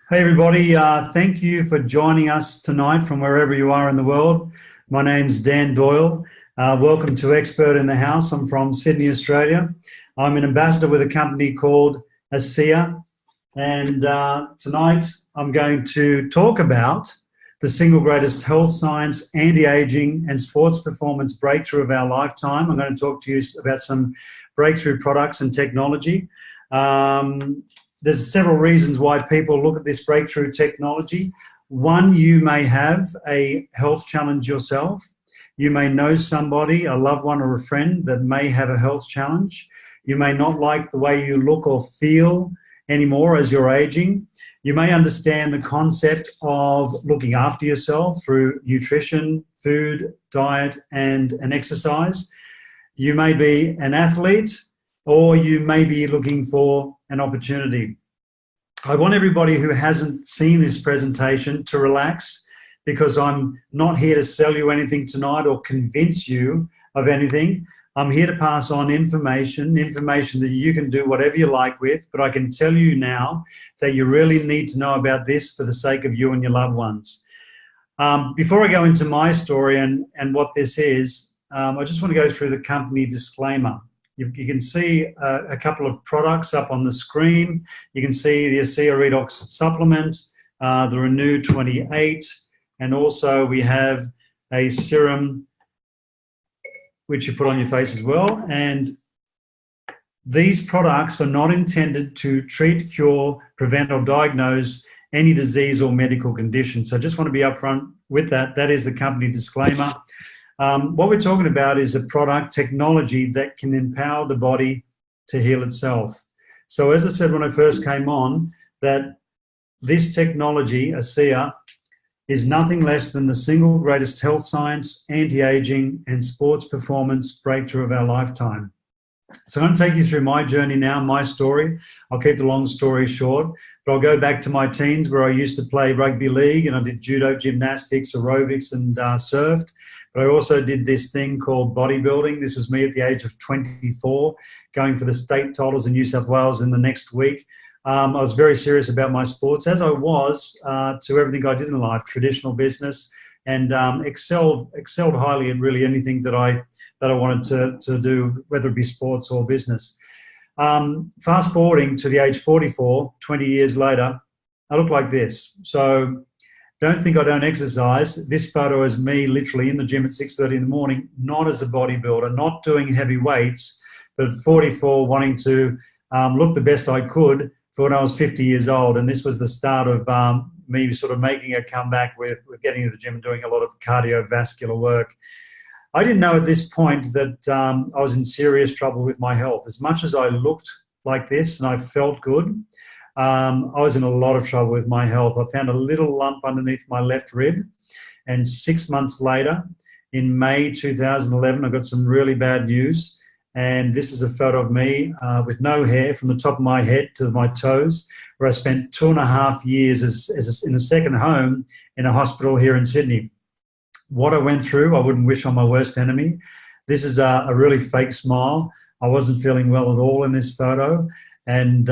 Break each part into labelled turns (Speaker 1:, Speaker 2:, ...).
Speaker 1: Hey everybody, thank you for joining us tonight from wherever you are in the world. My name's Dan Doyle. Welcome to Expert in the House. I'm from Sydney, Australia. I'm an ambassador with a company called Asea, and tonight I'm going to talk about the single greatest health science, anti-aging and sports performance breakthrough of our lifetime. I'm going to talk to you about some breakthrough products and technology. There's several reasons why people look at this breakthrough technology. One, you may have a health challenge yourself. You may know somebody, a loved one or a friend that may have a health challenge. You may not like the way you look or feel anymore as you're aging. You may understand the concept of looking after yourself through nutrition, food, diet, and an exercise. You may be an athlete, or you may be looking for an opportunity. I want everybody who hasn't seen this presentation to relax, because I'm not here to sell you anything tonight or convince you of anything. I'm here to pass on information that you can do whatever you like with, but I can tell you now that you really need to know about this for the sake of you and your loved ones. Before I go into my story and what this is, I just want to go through the company disclaimer. You can see a couple of products up on the screen. You can see the Asea Redox supplement, the Renew 28, and also we have a serum which you put on your face as well. And these products are not intended to treat, cure, prevent, or diagnose any disease or medical condition. So I just want to be upfront with that. That is the company disclaimer. What we're talking about is a product technology that can empower the body to heal itself. So as I said when I first came on, that this technology, Asea, is nothing less than the single greatest health science, anti-aging, and sports performance breakthrough of our lifetime. So I'm going to take you through my journey now, my story. I'll keep the long story short, but I'll go back to my teens where I used to play rugby league, and I did judo, gymnastics, aerobics, and surfed. But I also did this thing called bodybuilding. This was me at the age of 24, going for the state titles in New South Wales in the next week. I was very serious about my sports, as I was to everything I did in life, traditional business, and excelled highly in really anything that I wanted to do, whether it be sports or business. Fast forwarding to the age 44, 20 years later, I look like this. So don't think I don't exercise. This photo is me literally in the gym at 6:30 in the morning, not as a bodybuilder, not doing heavy weights, but at 44 wanting to look the best I could for when I was 50 years old. And this was the start of me sort of making a comeback with getting to the gym and doing a lot of cardiovascular work. I didn't know at this point that I was in serious trouble with my health. As much as I looked like this and I felt good, I was in a lot of trouble with my health. I found a little lump underneath my left rib, and 6 months later, in May 2011, I got some really bad news. And this is a photo of me with no hair from the top of my head to my toes, where I spent 2.5 years in a second home in a hospital here in Sydney. What I went through, I wouldn't wish on my worst enemy. This is a really fake smile. I wasn't feeling well at all in this photo. And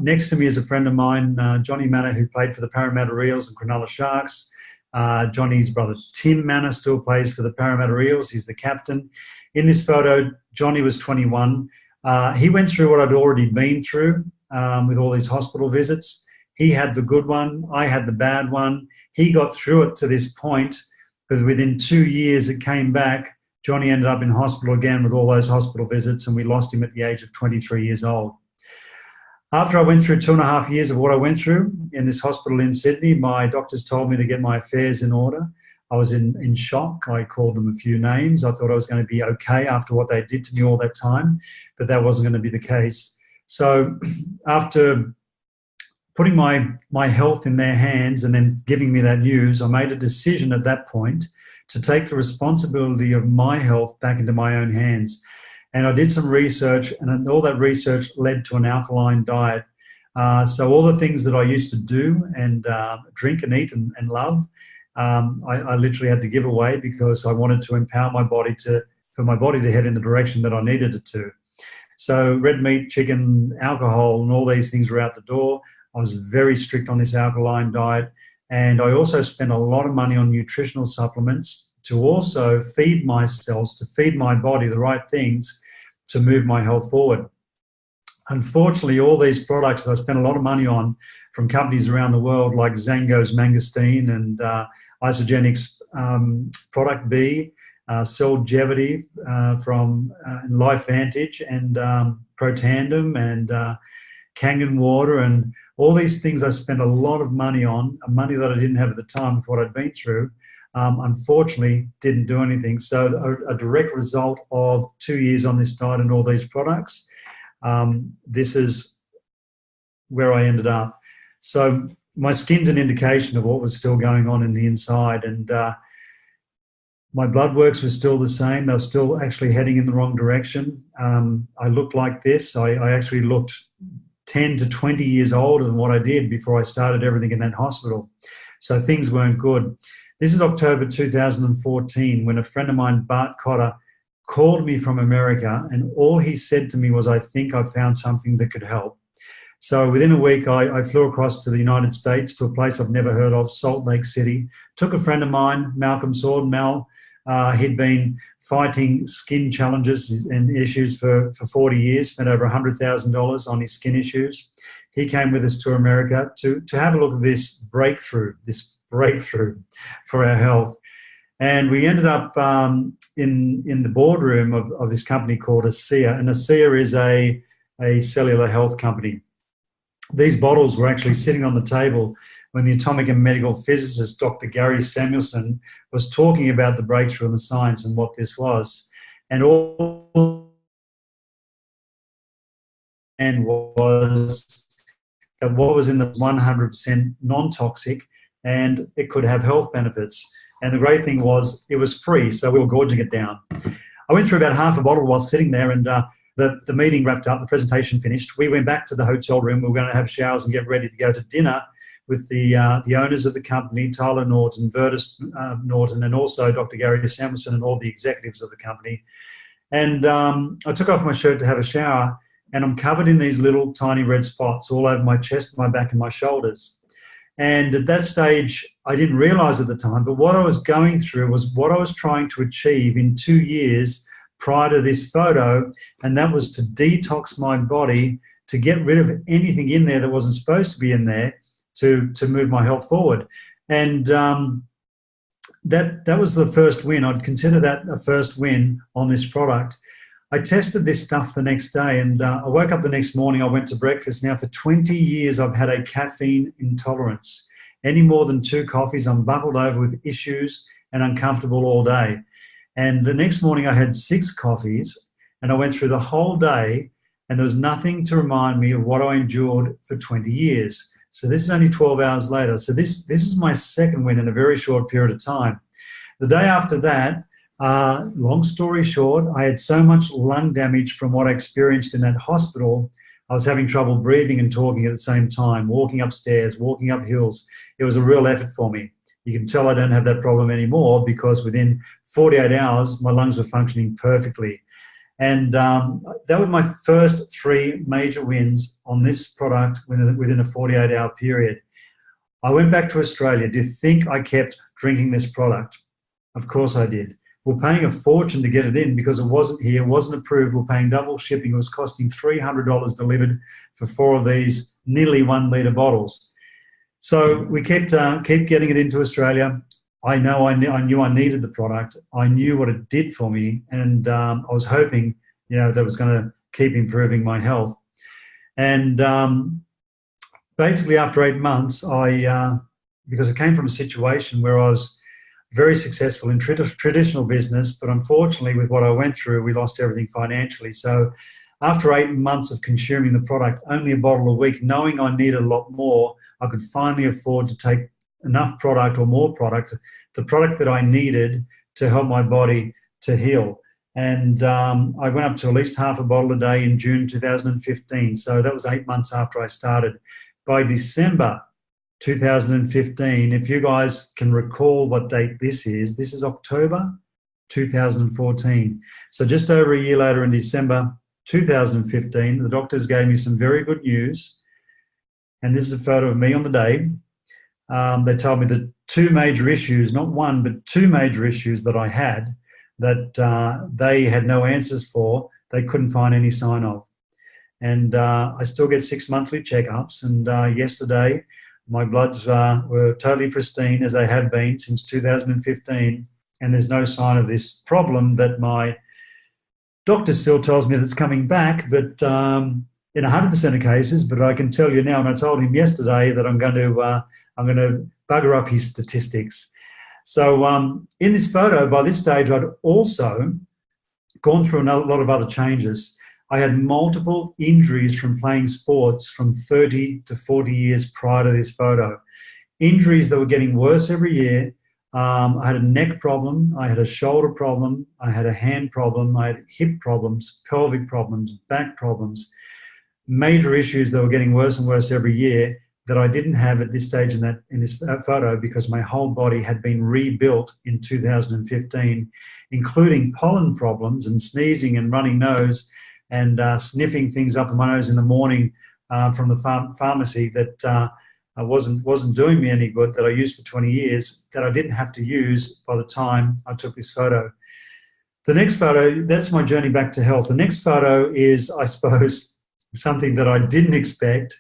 Speaker 1: next to me is a friend of mine, Johnny Manor, who played for the Parramatta Eels and Cronulla Sharks. Johnny's brother Tim Manor still plays for the Parramatta Eels. He's the captain. In this photo, Johnny was 21. He went through what I'd already been through with all these hospital visits. He had the good one. I had the bad one. He got through it to this point, but within 2 years it came back. Johnny ended up in hospital again with all those hospital visits, and we lost him at the age of 23 years old. After I went through 2.5 years of what I went through in this hospital in Sydney, my doctors told me to get my affairs in order. I was in shock. I called them a few names. I thought I was going to be okay after what they did to me all that time, but that wasn't going to be the case. So after putting my health in their hands and then giving me that news, I made a decision at that point to take the responsibility of my health back into my own hands. And I did some research, and all that research led to an alkaline diet. So all the things that I used to do and drink and eat and love, I literally had to give away, because I wanted to empower my body for my body to head in the direction that I needed it to. So red meat, chicken, alcohol, and all these things were out the door. I was very strict on this alkaline diet. And I also spent a lot of money on nutritional supplements to also feed my cells, to feed my body the right things to move my health forward. Unfortunately, all these products that I spent a lot of money on from companies around the world, like Zango's Mangosteen and Isagenix Product B, Cellgevity from LifeVantage, and Protandem and Kangen Water, and all these things I spent a lot of money on, money that I didn't have at the time with what I'd been through. Unfortunately, didn't do anything. So a direct result of 2 years on this diet and all these products, this is where I ended up. So my skin's an indication of what was still going on in the inside, and my blood works were still the same. They were still actually heading in the wrong direction. I looked like this. I actually looked 10 to 20 years older than what I did before I started everything in that hospital. So things weren't good. This is October 2014 when a friend of mine, Bart Cotter, called me from America, and all he said to me was, I think I found something that could help. So within a week, I flew across to the United States to a place I've never heard of, Salt Lake City. Took a friend of mine, Malcolm Sword, Mal. He'd been fighting skin challenges and issues for 40 years, spent over $100,000 on his skin issues. He came with us to America to have a look at this breakthrough for our health. And we ended up in the boardroom of this company called Asea. And Asea is a cellular health company. These bottles were actually sitting on the table when the atomic and medical physicist, Dr. Gary Samuelson, was talking about the breakthrough in the science and what this was. And all and was that what was in the 100% non-toxic, and it could have health benefits. And the great thing was it was free, so we were gorging it down. I went through about half a bottle while sitting there, and the meeting wrapped up, the presentation finished. We went back to the hotel room. We were going to have showers and get ready to go to dinner with the owners of the company, Tyler Norton, Vertus Norton, and also Dr. Gary Samuelson and all the executives of the company. And I took off my shirt to have a shower, and I'm covered in these little tiny red spots all over my chest, my back, and my shoulders. And at that stage, I didn't realize at the time, but what I was going through was what I was trying to achieve in 2 years prior to this photo, and that was to detox my body, to get rid of anything in there that wasn't supposed to be in there, to move my health forward. And that was the first win. I'd consider that a first win on this product. I tested this stuff the next day, and I woke up the next morning, I went to breakfast. Now for 20 years, I've had a caffeine intolerance. Any more than 2 coffees, I'm buckled over with issues and uncomfortable all day. And the next morning I had 6 coffees, and I went through the whole day, and there was nothing to remind me of what I endured for 20 years. So this is only 12 hours later. So this is my second win in a very short period of time. The day after that, long story short, I had so much lung damage from what I experienced in that hospital. I was having trouble breathing and talking at the same time, walking upstairs, walking up hills. It was a real effort for me. You can tell I don't have that problem anymore because within 48 hours, my lungs were functioning perfectly. And that were my first 3 major wins on this product within a 48-hour period. I went back to Australia. Do you think I kept drinking this product? Of course I did. We're paying a fortune to get it in because it wasn't here, wasn't approved. We're paying double shipping. It was costing $300 delivered for 4 of these nearly 1 litre bottles. So we keep getting it into Australia. I knew I needed the product. I knew what it did for me, and I was hoping, that was going to keep improving my health. And basically, after 8 months, because I came from a situation where I was very successful in traditional business, but unfortunately, with what I went through, we lost everything financially. So after 8 months of consuming the product, only a bottle a week, knowing I needed a lot more, I could finally afford to take enough product or more product, the product that I needed to help my body to heal. And I went up to at least half a bottle a day in June 2015. So that was 8 months after I started. By December 2015, if you guys can recall what date this is October 2014. So just over a year later, in December 2015, the doctors gave me some very good news. And this is a photo of me on the day. They told me that two major issues, not one, but two major issues that I had that they had no answers for, they couldn't find any sign of. And I still get 6 monthly checkups. And yesterday, my bloods were totally pristine, as they have been since 2015. And there's no sign of this problem that my doctor still tells me that's coming back, but in 100% of cases. But I can tell you now, and I told him yesterday that I'm going to bugger up his statistics. So in this photo, by this stage, I'd also gone through a lot of other changes. I had multiple injuries from playing sports from 30 to 40 years prior to this photo. Injuries that were getting worse every year. I had a neck problem, I had a shoulder problem, I had a hand problem, I had hip problems, pelvic problems, back problems, major issues that were getting worse and worse every year that I didn't have at this stage in this photo, because my whole body had been rebuilt in 2015, including pollen problems and sneezing and running nose and sniffing things up my nose in the morning from the pharmacy that wasn't doing me any good, that I used for 20 years, that I didn't have to use by the time I took this photo. The next photo, that's my journey back to health. The next photo is, I suppose, something that I didn't expect,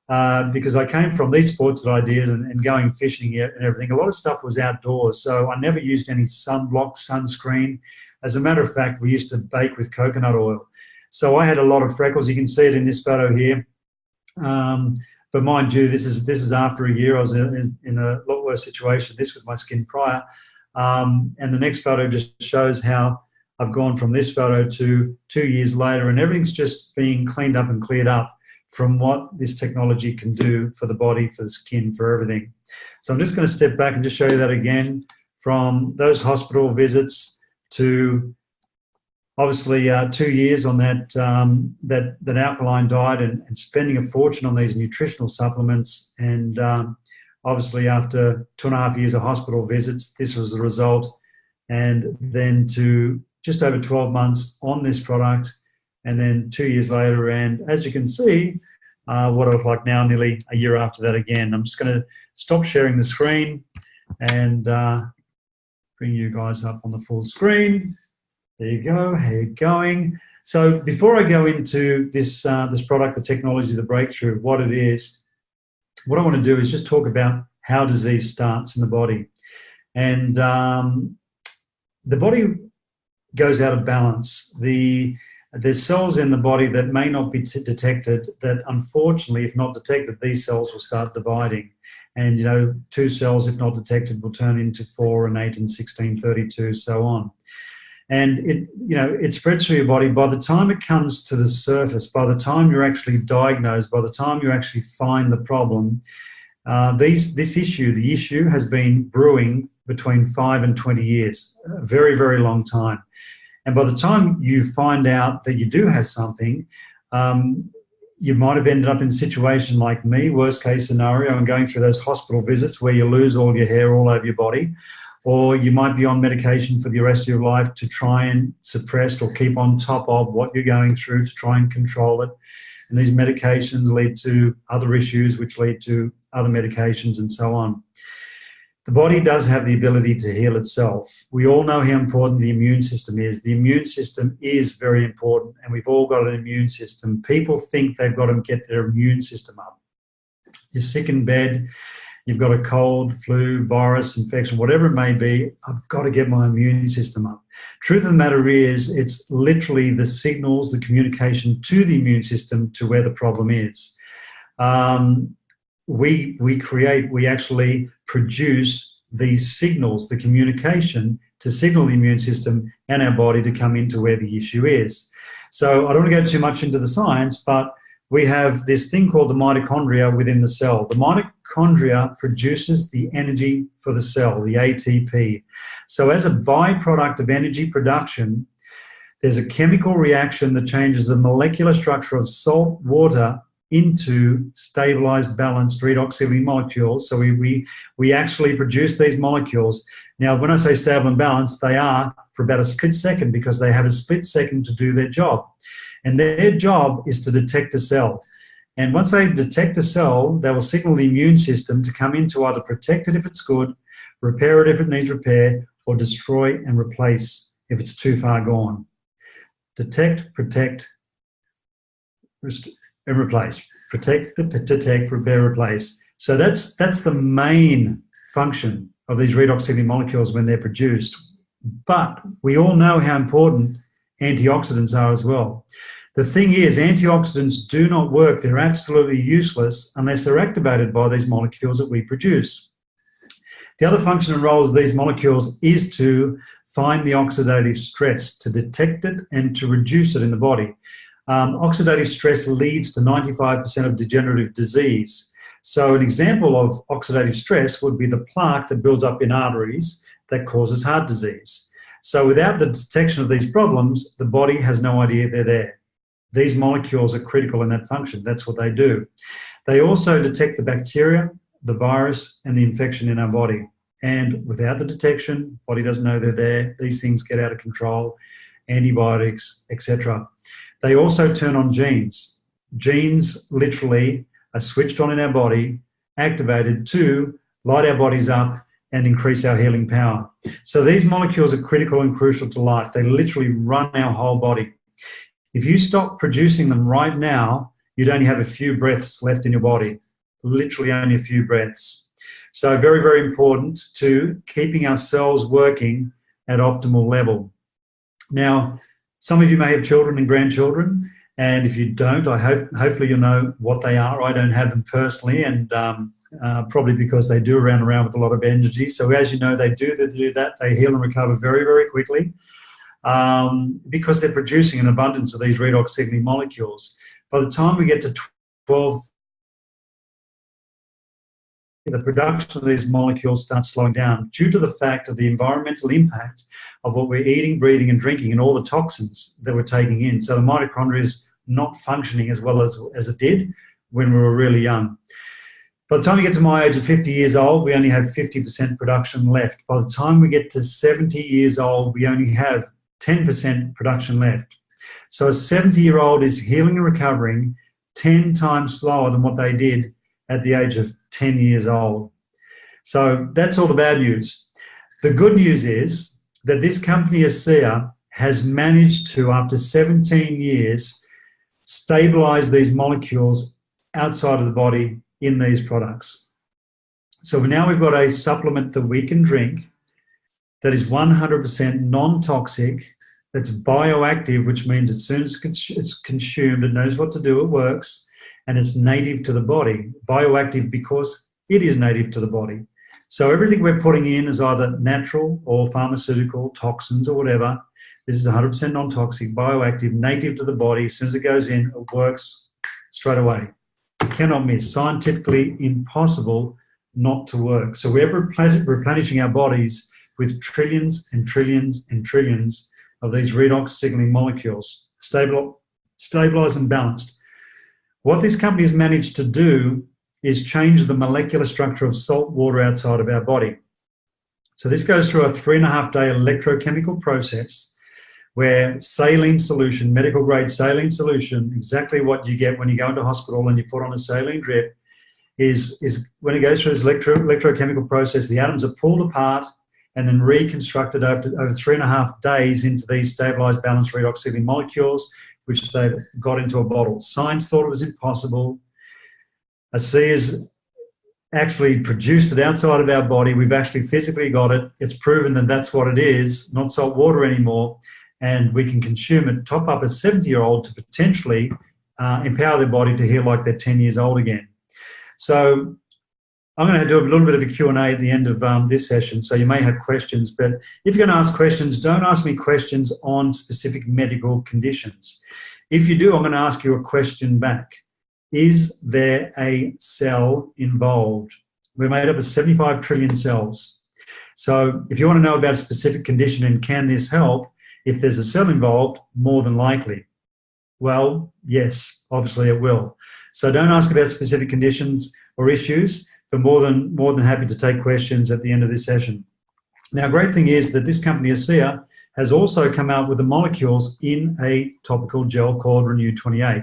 Speaker 1: because I came from these sports that I did and going fishing and everything. A lot of stuff was outdoors, so I never used any sunblock, sunscreen. As a matter of fact, we used to bake with coconut oil. So I had a lot of freckles. You can see it in this photo here. But mind you, this is after a year. I was in a lot worse situation, this with my skin prior. And the next photo just shows how I've gone from this photo to 2 years later, and everything's just being cleaned up and cleared up from what this technology can do for the body, for the skin, for everything. So I'm just going to step back and just show you that again, from those hospital visits to obviously 2 years on that alkaline diet and spending a fortune on these nutritional supplements. And obviously after 2.5 years of hospital visits, this was the result. And then to just over 12 months on this product, and then 2 years later, and as you can see, what I look like now, nearly a year after that again. I'm just going to stop sharing the screen and bring you guys up on the full screen. There you go. How you going? So before I go into this product, the technology, the breakthrough, what it is, what I want to do is just talk about how disease starts in the body. And the body goes out of balance. There's cells in the body that may not be detected, that unfortunately, if not detected, these cells will start dividing. And, 2 cells, if not detected, will turn into 4 and 8 and 16, 32, so on. And it spreads through your body. By the time it comes to the surface, by the time you're actually diagnosed, by the time you actually find the problem, the issue has been brewing between 5 and 20 years, a very, very long time. And by the time you find out that you do have something, you might have ended up in a situation like me, worst case scenario, and going through those hospital visits where you lose all your hair all over your body. Or you might be on medication for the rest of your life to try and suppress or keep on top of what you're going through to try and control it. And these medications lead to other issues, which lead to other medications and so on. The body does have the ability to heal itself. We all know how important the immune system is. The immune system is very important, and we've all got an immune system. People think they've got to get their immune system up. You're sick in bed, you've got a cold, flu, virus, infection, whatever it may be, I've got to get my immune system up. Truth of the matter is, it's literally the signals, the communication to the immune system to where the problem is. We actually produce these signals, the communication to signal the immune system and our body to come into where the issue is. So I don't want to go too much into the science, but we have this thing called the mitochondria within the cell. The mitochondria produces the energy for the cell, the ATP. So as a byproduct of energy production, there's a chemical reaction that changes the molecular structure of salt water into stabilized, balanced redoxyl molecules. So we actually produce these molecules. Now, when I say stable and balanced, they are for about a split second, because they have a split second to do their job. And their job is to detect a cell. And once they detect a cell, they will signal the immune system to come in to either protect it if it's good, repair it if it needs repair, or destroy and replace if it's too far gone. Detect, protect, and replace. Protect, detect, repair, replace. So that's the main function of these redox signaling molecules when they're produced. But we all know how important antioxidants are as well. The thing is, antioxidants do not work. They're absolutely useless unless they're activated by these molecules that we produce. The other function and role of these molecules is to find the oxidative stress, to detect it and to reduce it in the body. Oxidative stress leads to 95% of degenerative disease. So an example of oxidative stress would be the plaque that builds up in arteries that causes heart disease. So without the detection of these problems, the body has no idea they're there. These molecules are critical in that function. That's what they do. They also detect the bacteria, the virus, and the infection in our body. And without the detection, body doesn't know they're there. These things get out of control, antibiotics, etc. They also turn on genes. Genes literally are switched on in our body, activated to light our bodies up and increase our healing power. So these molecules are critical and crucial to life. They literally run our whole body. If you stop producing them right now, you'd only have a few breaths left in your body, literally only a few breaths. So very, very important to keeping our cells working at optimal level. Now, some of you may have children and grandchildren, and if you don't, hopefully you'll know what they are. I don't have them personally, and probably because they do run around with a lot of energy. So as you know, they do that. They heal and recover very, very quickly because they're producing an abundance of these redox signaling molecules. By the time we get to 12, the production of these molecules starts slowing down due to the fact of the environmental impact of what we're eating, breathing, and drinking, and all the toxins that we're taking in. So the mitochondria is not functioning as well as it did when we were really young. By the time we get to my age of 50 years old, we only have 50% production left. By the time we get to 70 years old, we only have 10% production left. So a 70-year-old is healing and recovering 10 times slower than what they did at the age of 10 years old. So that's all the bad news. The good news is that this company, Asea, has managed to, after 17 years, stabilize these molecules outside of the body in these products. So now we've got a supplement that we can drink that is 100% non-toxic, that's bioactive, which means as soon as it's consumed, it knows what to do, it works, and it's native to the body. Bioactive because it is native to the body. So everything we're putting in is either natural or pharmaceutical, toxins or whatever. This is 100% non-toxic, bioactive, native to the body. As soon as it goes in, it works straight away. You cannot miss. Scientifically impossible not to work. So we're replenishing our bodies with trillions and trillions and trillions of these redox signaling molecules, stabilized and balanced. What this company has managed to do is change the molecular structure of salt water outside of our body. So this goes through a 3.5-day electrochemical process where saline solution, medical grade saline solution, exactly what you get when you go into hospital and you put on a saline drip, is when it goes through this electrochemical process, the atoms are pulled apart and then reconstructed over 3.5 days into these stabilized, balanced redox signaling molecules, which they've got into a bottle. Science thought it was impossible. Asea's actually produced it outside of our body. We've actually physically got it. It's proven that that's what it is, not salt water anymore, and we can consume it, top up a 70-year-old to potentially empower their body to heal like they're 10 years old again. So I'm going to do a little bit of a Q&A at the end of this session, so you may have questions, but if you're going to ask questions, don't ask me questions on specific medical conditions. If you do, I'm going to ask you a question back. Is there a cell involved? We're made up of 75 trillion cells. So if you want to know about a specific condition and can this help, if there's a cell involved, more than likely. Well, yes, obviously it will. So don't ask about specific conditions or issues, but more than happy to take questions at the end of this session. Now, great thing is that this company, Asea, has also come out with the molecules in a topical gel called Renew 28.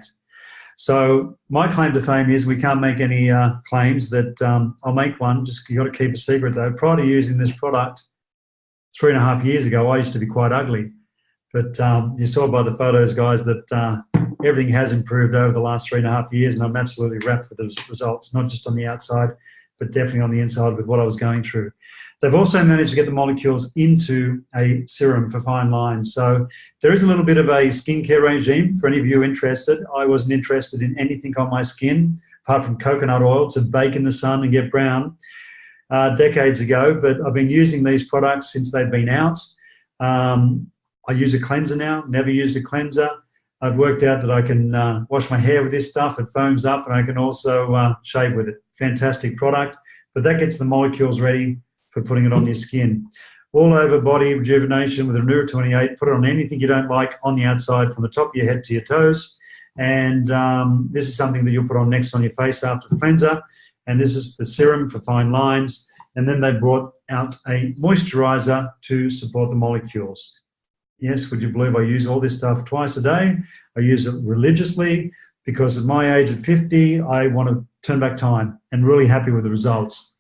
Speaker 1: So my claim to fame is we can't make any claims that I'll make one. Just you got to keep a secret though. Prior to using this product 3.5 years ago, I used to be quite ugly. But you saw by the photos, guys, that everything has improved over the last 3.5 years, and I'm absolutely wrapped with the results, not just on the outside, but definitely on the inside with what I was going through. They've also managed to get the molecules into a serum for fine lines. So there is a little bit of a skincare regime for any of you interested. I wasn't interested in anything on my skin, apart from coconut oil to bake in the sun and get brown decades ago, but I've been using these products since they've been out. I use a cleanser now, never used a cleanser. I've worked out that I can wash my hair with this stuff, it foams up, and I can also shave with it. Fantastic product, but that gets the molecules ready for putting it on your skin. All over body rejuvenation with Renew 28, put it on anything you don't like on the outside from the top of your head to your toes. And this is something that you'll put on next on your face after the cleanser. And this is the serum for fine lines. And then they brought out a moisturizer to support the molecules. Yes, would you believe I use all this stuff twice a day? I use it religiously because at my age at 50, I want to turn back time and really happy with the results.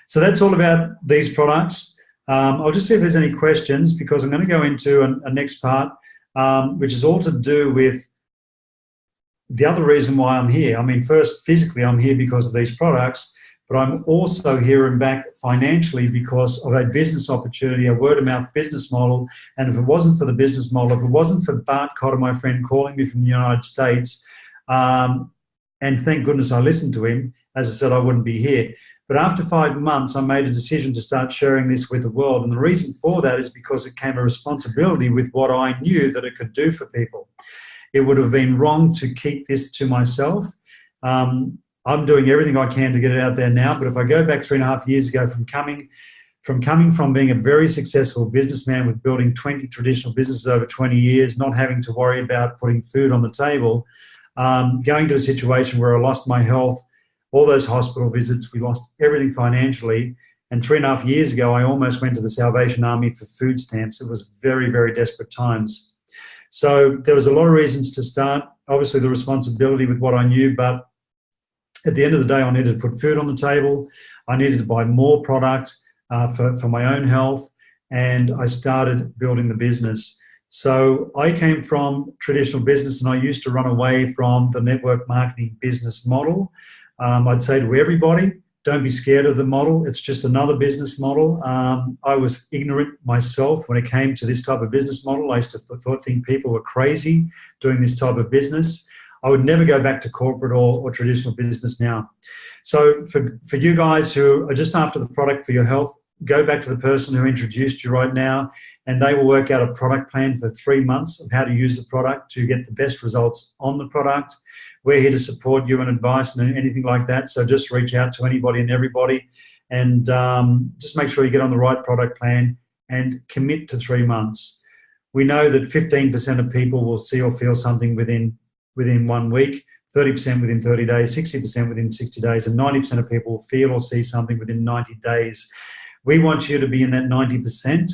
Speaker 1: So that's all about these products. I'll just see if there's any questions because I'm going to go into a next part, which is all to do with the other reason why I'm here. I mean, first, physically, I'm here because of these products, but I'm also here and back financially because of a business opportunity, a word-of-mouth business model. And if it wasn't for the business model, if it wasn't for Bart Cotter, my friend, calling me from the United States, and thank goodness I listened to him, as I said, I wouldn't be here. But after 5 months, I made a decision to start sharing this with the world. And the reason for that is because it came a responsibility with what I knew that it could do for people. It would have been wrong to keep this to myself. I'm doing everything I can to get it out there now. But if I go back 3.5 years ago from coming from being a very successful businessman with building 20 traditional businesses over 20 years, not having to worry about putting food on the table, going to a situation where I lost my health, all those hospital visits, we lost everything financially. And 3.5 years ago, I almost went to the Salvation Army for food stamps. It was very, very desperate times. So there was a lot of reasons to start. Obviously, the responsibility with what I knew, but at the end of the day, I needed to put food on the table. I needed to buy more product for my own health, and I started building the business. So I came from traditional business, and I used to run away from the network marketing business model. I'd say to everybody, don't be scared of the model. It's just another business model. I was ignorant myself when it came to this type of business model. I used to think people were crazy doing this type of business. I would never go back to corporate or traditional business now. So for you guys who are just after the product for your health, go back to the person who introduced you right now, and they will work out a product plan for 3 months of how to use the product to get the best results on the product. We're here to support you and advice and anything like that. So just reach out to anybody and everybody, and just make sure you get on the right product plan and commit to 3 months. We know that 15% of people will see or feel something within 1 week, 30% within 30 days, 60% within 60 days, and 90% of people will feel or see something within 90 days. We want you to be in that 90%,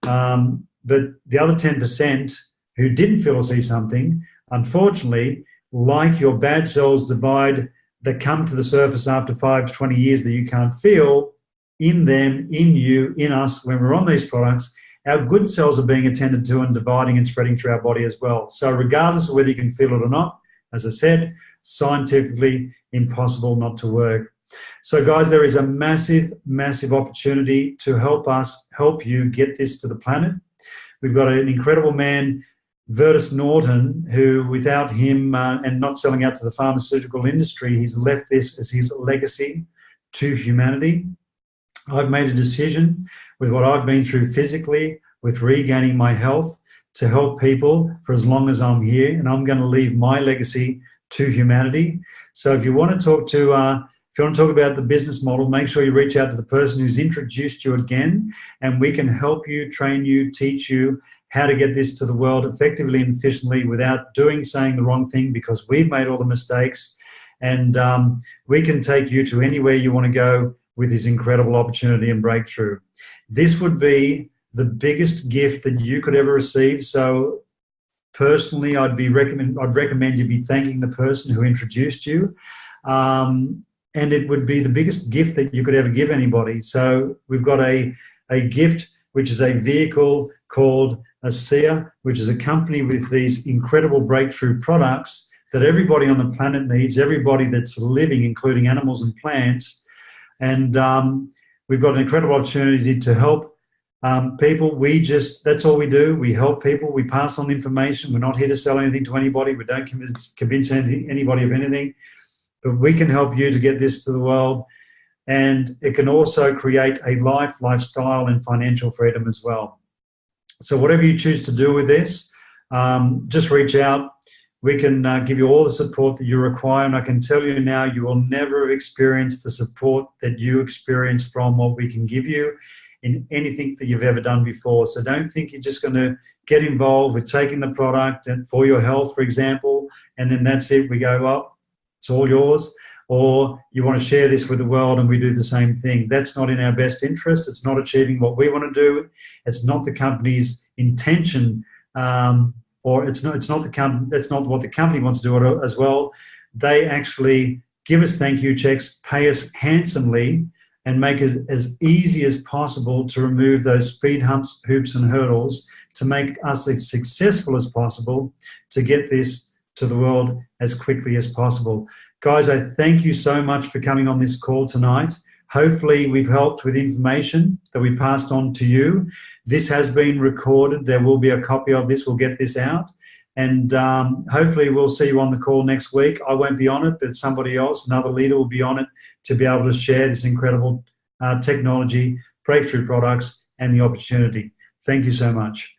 Speaker 1: but the other 10% who didn't feel or see something, unfortunately, like your bad cells divide that come to the surface after 5 to 20 years that you can't feel, in them, in you, in us, when we're on these products, our good cells are being attended to and dividing and spreading through our body as well. So regardless of whether you can feel it or not, as I said, scientifically impossible not to work. So guys, there is a massive, massive opportunity to help you get this to the planet. We've got an incredible man, Vertus Norton, who without him and not selling out to the pharmaceutical industry, he's left this as his legacy to humanity. I've made a decision with what I've been through physically, with regaining my health, to help people for as long as I'm here, and I'm going to leave my legacy to humanity. So if you want to talk about the business model, make sure you reach out to the person who's introduced you again, and we can help you, train you, teach you how to get this to the world effectively and efficiently without saying the wrong thing, because we've made all the mistakes, and we can take you to anywhere you want to go with this incredible opportunity and breakthrough. This would be the biggest gift that you could ever receive. So personally, I'd recommend you be thanking the person who introduced you. And it would be the biggest gift that you could ever give anybody. So we've got a gift, which is a vehicle called Asea, which is a company with these incredible breakthrough products that everybody on the planet needs, everybody that's living, including animals and plants. And we've got an incredible opportunity to help people. That's all we do. We help people. We pass on information. We're not here to sell anything to anybody. We don't convince anybody of anything. But we can help you to get this to the world. And it can also create a lifestyle, and financial freedom as well. So whatever you choose to do with this, just reach out. We can give you all the support that you require. And I can tell you now, you will never experience the support that you experience from what we can give you in anything that you've ever done before. So don't think you're just going to get involved with taking the product and for your health, for example, and then that's it. We go, well, it's all yours. Or you want to share this with the world and we do the same thing. That's not in our best interest. It's not achieving what we want to do. It's not the company's intention, or it's not that's not what the company wants to do as well. They actually give us thank you checks, pay us handsomely, and make it as easy as possible to remove those speed humps, hoops, and hurdles to make us as successful as possible to get this to the world as quickly as possible. Guys, I thank you so much for coming on this call tonight. Hopefully we've helped with information that we passed on to you. This has been recorded. There will be a copy of this. We'll get this out. And hopefully we'll see you on the call next week. I won't be on it, but somebody else, another leader will be on it to be able to share this incredible technology, breakthrough products, and the opportunity. Thank you so much.